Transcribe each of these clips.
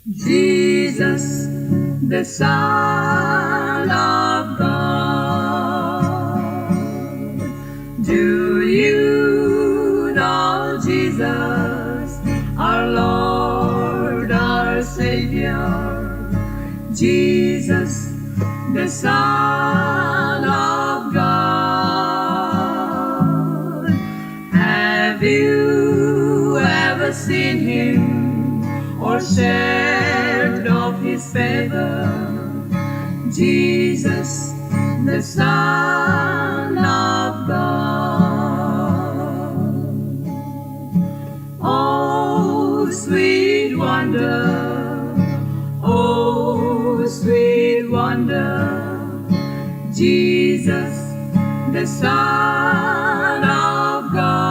Jesus, the Son of God. Do you know Jesus, our Lord, our Savior? Jesus, the Son of God. Have you ever seen Him or shared of His favor? Jesus, the Son of God. Oh, sweet wonder, oh, sweet wonder, Jesus, the Son of God.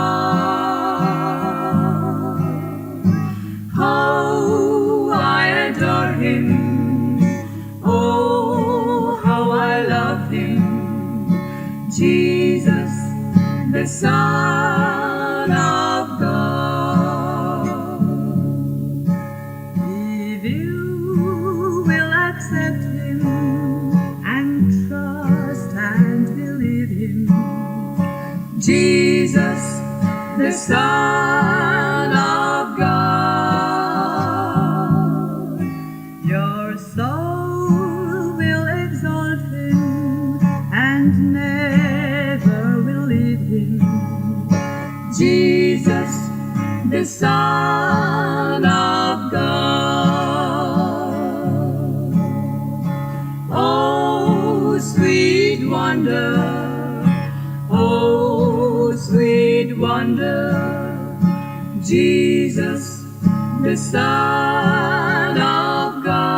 How I adore Him, oh, how I love Him, Jesus, the Son of God. If you will accept Him and trust and believe Him, Jesus, the Son of God, your soul will exalt Him and never will leave Him. Jesus, the Son of God. Oh, sweet wonder, oh, sweet wonder, Jesus, the Son of God.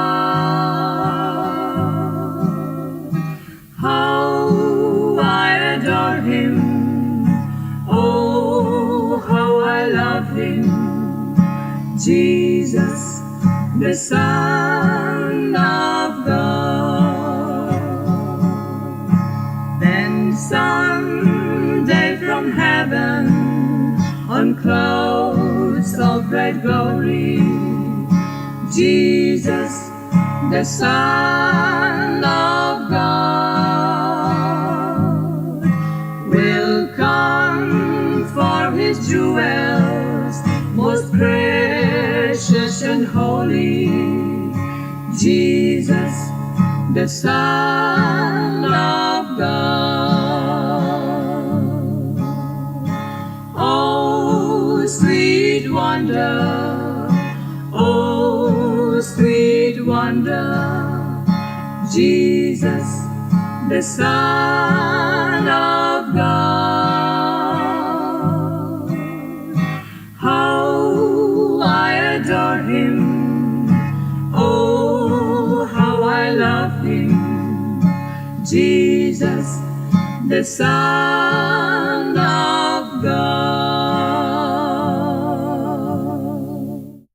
How I adore Him, oh, how I love Him, Jesus, the Son of God. Then someday from heaven, on clouds of bright glory, Jesus, the Son of God, will come for His jewels, most precious and holy, Jesus, the Son of God. Oh, sweet wonder, oh, sweet wonder, Jesus, the Son of God. How I adore Him, oh, how I love Him, Jesus, the Son of God.